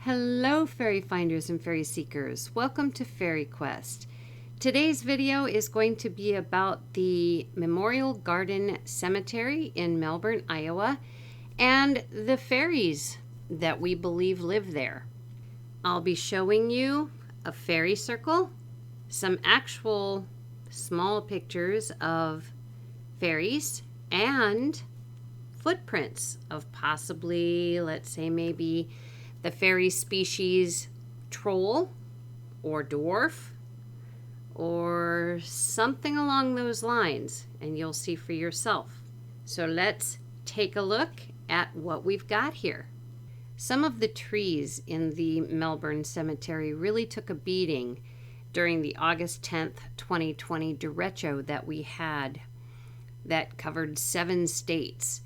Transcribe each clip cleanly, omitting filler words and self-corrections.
Hello fairy finders and fairy seekers. Welcome to FaerieQuest. Today's video is going to be about the Memorial Garden Cemetery in Melbourne, Iowa, and the fairies that we believe live there. I'll be showing you a fairy circle, some actual small pictures of fairies, and footprints of possibly, let's say maybe the fairy species troll or dwarf or something along those lines, and you'll see for yourself. So let's take a look at what we've got here. Some of the trees in the Melbourne Cemetery really took a beating during the August 10th, 2020 derecho that we had that covered 7 states.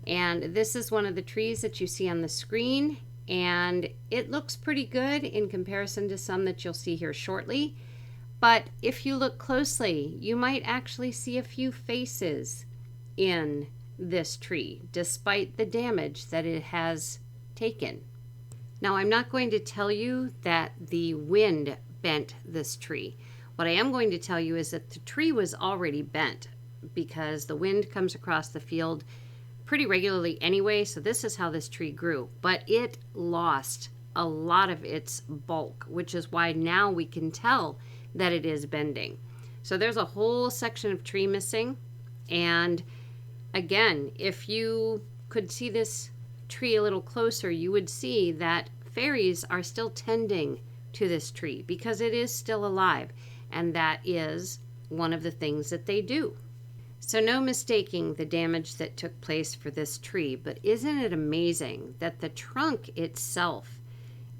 And this is one of the trees that you see on the screen, and it looks pretty good in comparison to some that you'll see here shortly. But if you look closely, you might actually see a few faces in this tree, despite the damage that it has taken. Now, I'm not going to tell you that the wind bent this tree. What I am going to tell you is that the tree was already bent because the wind comes across the field pretty regularly anyway, so this is how this tree grew. But it lost a lot of its bulk, which is why now we can tell that it is bending. So there's a whole section of tree missing, and again, if you could see this tree a little closer, you would see that fairies are still tending to this tree because it is still alive, and that is one of the things that they do. So no mistaking the damage that took place for this tree, but isn't it amazing that the trunk itself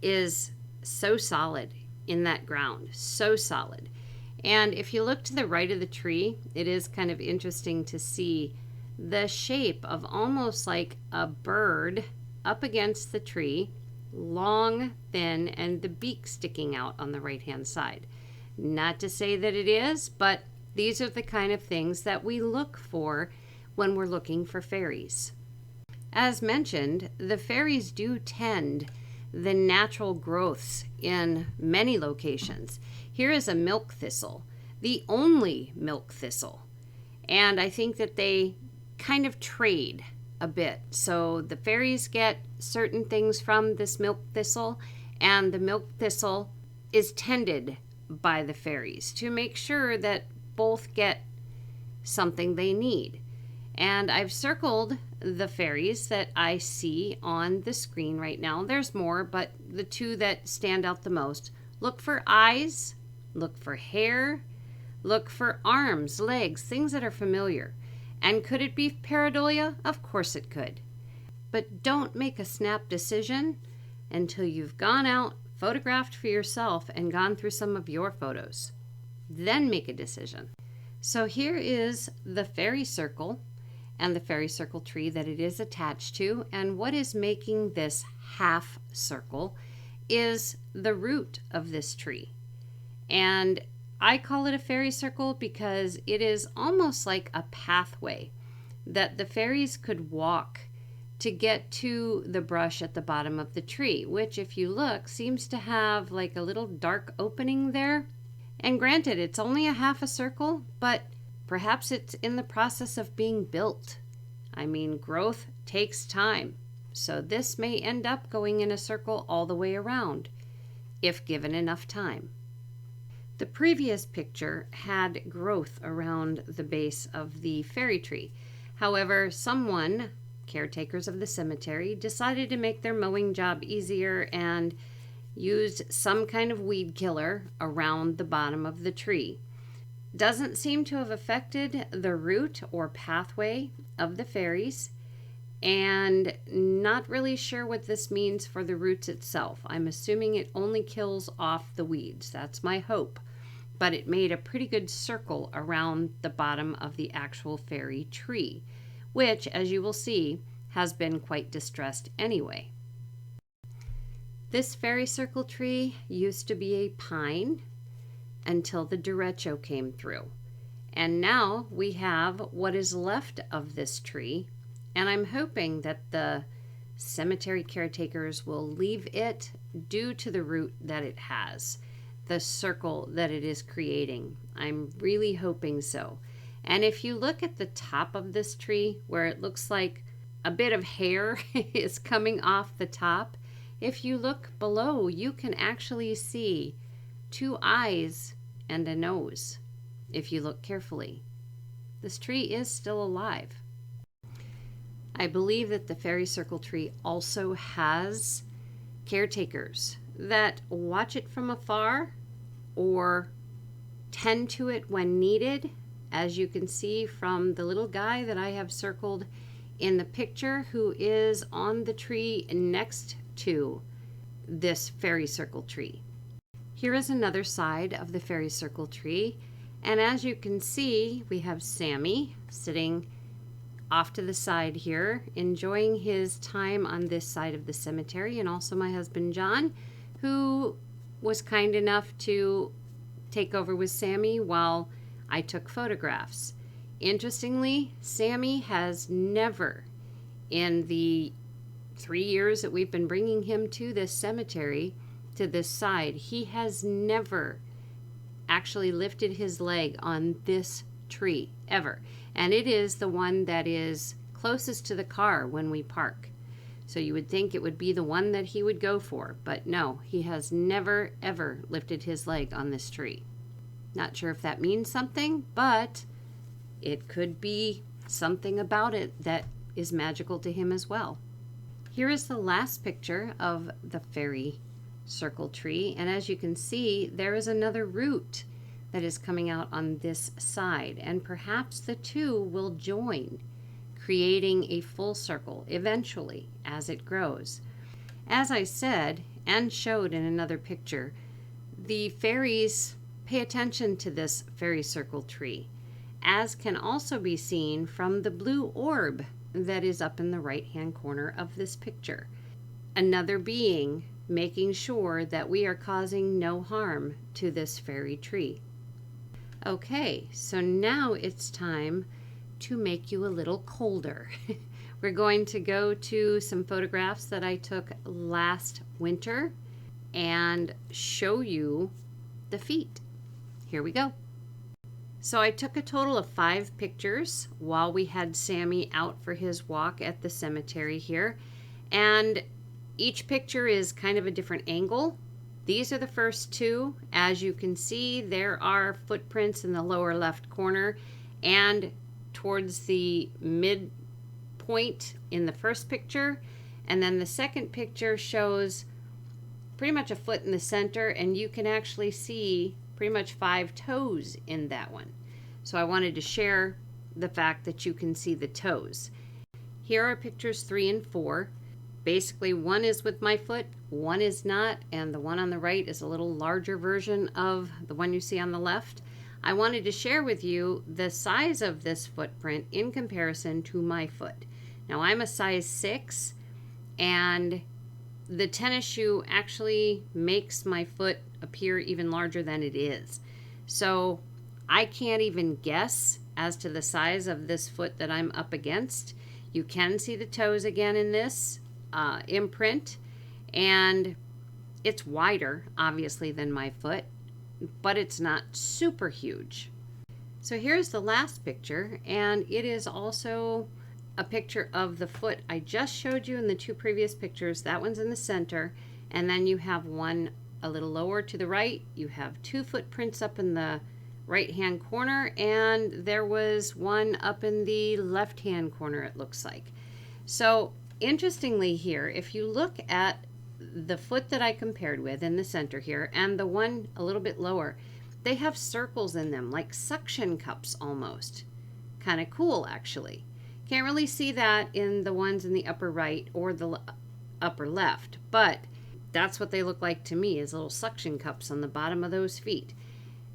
is so solid in that ground, so solid. And if you look to the right of the tree, it is kind of interesting to see the shape of almost like a bird up against the tree, long, thin, and the beak sticking out on the right-hand side. Not to say that it is, but these are the kind of things that we look for when we're looking for fairies. As mentioned, the fairies do tend the natural growths in many locations. Here is a milk thistle, the only milk thistle. And I think that they kind of trade a bit. So the fairies get certain things from this milk thistle, and the milk thistle is tended by the fairies to make sure that both get something they need. And I've circled the fairies that I see on the screen right now. There's more, but the two that stand out the most. Look for eyes, look for hair, look for arms, legs, things that are familiar. And could it be pareidolia? Of course it could. But don't make a snap decision until you've gone out, photographed for yourself, and gone through some of your photos. Then make a decision. So here is the fairy circle and the fairy circle tree that it is attached to, and what is making this half circle is the root of this tree. And I call it a fairy circle because it is almost like a pathway that the fairies could walk to get to the brush at the bottom of the tree, which, if you look, seems to have like a little dark opening there. And granted, it's only a half a circle, but perhaps it's in the process of being built. I mean, growth takes time, so this may end up going in a circle all the way around, if given enough time. The previous picture had growth around the base of the fairy tree. However, someone, caretakers of the cemetery, decided to make their mowing job easier and used some kind of weed killer around the bottom of the tree. Doesn't seem to have affected the root or pathway of the fairies, and not really sure what this means for the roots itself. I'm assuming it only kills off the weeds. That's my hope. But it made a pretty good circle around the bottom of the actual fairy tree, which, as you will see, has been quite distressed anyway. This fairy circle tree used to be a pine until the derecho came through. And now we have what is left of this tree, and I'm hoping that the cemetery caretakers will leave it due to the route that it has, the circle that it is creating. I'm really hoping so. And if you look at the top of this tree where it looks like a bit of hair is coming off the top, if you look below, you can actually see two eyes and a nose if you look carefully. This tree is still alive. I believe that the Faerie Circle tree also has caretakers that watch it from afar or tend to it when needed, as you can see from the little guy that I have circled in the picture who is on the tree next to this Faerie Circle tree. Here is another side of the Faerie Circle tree, and as you can see, we have Sammy sitting off to the side here, enjoying his time on this side of the cemetery, and also my husband John, who was kind enough to take over with Sammy while I took photographs. Interestingly, Sammy has never, in the 3 years that we've been bringing him to this cemetery, to this side, he has never actually lifted his leg on this tree, ever. And it is the one that is closest to the car when we park. So you would think it would be the one that he would go for, but no, he has never, ever lifted his leg on this tree. Not sure if that means something, but it could be something about it that is magical to him as well. Here is the last picture of the Faerie Circle tree, and as you can see, there is another root that is coming out on this side, and perhaps the two will join, creating a full circle eventually as it grows. As I said and showed in another picture, the fairies pay attention to this Faerie Circle tree, as can also be seen from the blue orb that is up in the right-hand corner of this picture. Another being making sure that we are causing no harm to this fairy tree. Okay, so now it's time to make you a little colder. We're going to go to some photographs that I took last winter and show you the feet. Here we go. So I took a total of 5 pictures while we had Sammy out for his walk at the cemetery here, and each picture is kind of a different angle. These are the first 2. As you can see, there are footprints in the lower left corner and towards the midpoint in the first picture, and then the second picture shows pretty much a foot in the center, and you can actually see pretty much 5 toes in that one. So I wanted to share the fact that you can see the toes. Here are pictures 3 and 4. Basically, one is with my foot, one is not, and the one on the right is a little larger version of the one you see on the left. I wanted to share with you the size of this footprint in comparison to my foot. Now, I'm a size 6, and the tennis shoe actually makes my foot appear even larger than it is. So I can't even guess as to the size of this foot that I'm up against. You can see the toes again in this imprint, and it's wider obviously than my foot, but it's not super huge. So here's the last picture, and it is also a picture of the foot I just showed you in the 2 previous pictures. That one's in the center, and then you have one a little lower to the right. You have 2 footprints up in the right hand corner, and there was one up in the left hand corner, it looks like. So interestingly here, if you look at the foot that I compared with in the center here and the one a little bit lower, they have circles in them, like suction cups almost. Kind of cool, actually. Can't really see that in the ones in the upper right or the upper left, but that's what they look like to me, is little suction cups on the bottom of those feet.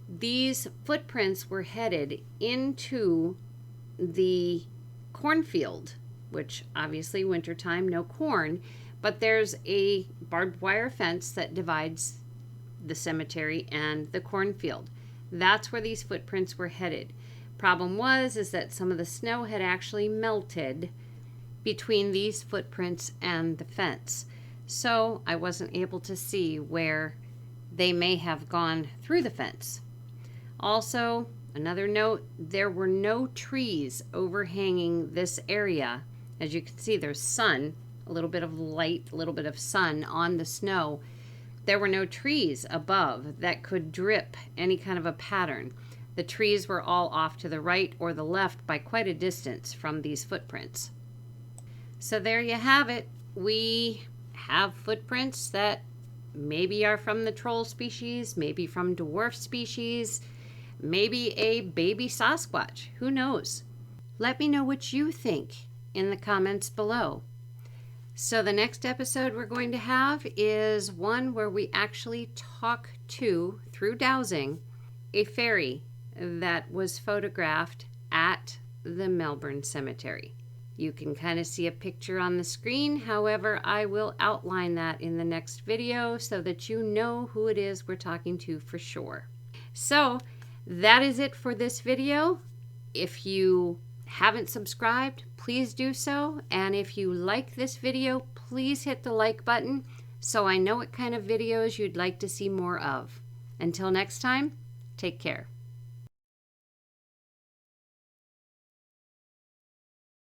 These footprints were headed into the cornfield, which obviously wintertime, no corn, but there's a barbed wire fence that divides the cemetery and the cornfield. That's where these footprints were headed. Problem was is that some of the snow had actually melted between these footprints and the fence. So I wasn't able to see where they may have gone through the fence. Also, another note, there were no trees overhanging this area. As you can see, there's sun, a little bit of light, a little bit of sun on the snow. There were no trees above that could drip any kind of a pattern. The trees were all off to the right or the left by quite a distance from these footprints. So there you have it. We have footprints that maybe are from the troll species, maybe from dwarf species, maybe a baby Sasquatch. Who knows? Let me know what you think in the comments below. So the next episode we're going to have is one where we actually talk to, through dowsing, a fairy that was photographed at the Melbourne Cemetery. You can kind of see a picture on the screen. However, I will outline that in the next video so that you know who it is we're talking to for sure. So that is it for this video. If you haven't subscribed, please do so. And if you like this video, please hit the like button so I know what kind of videos you'd like to see more of. Until next time, take care.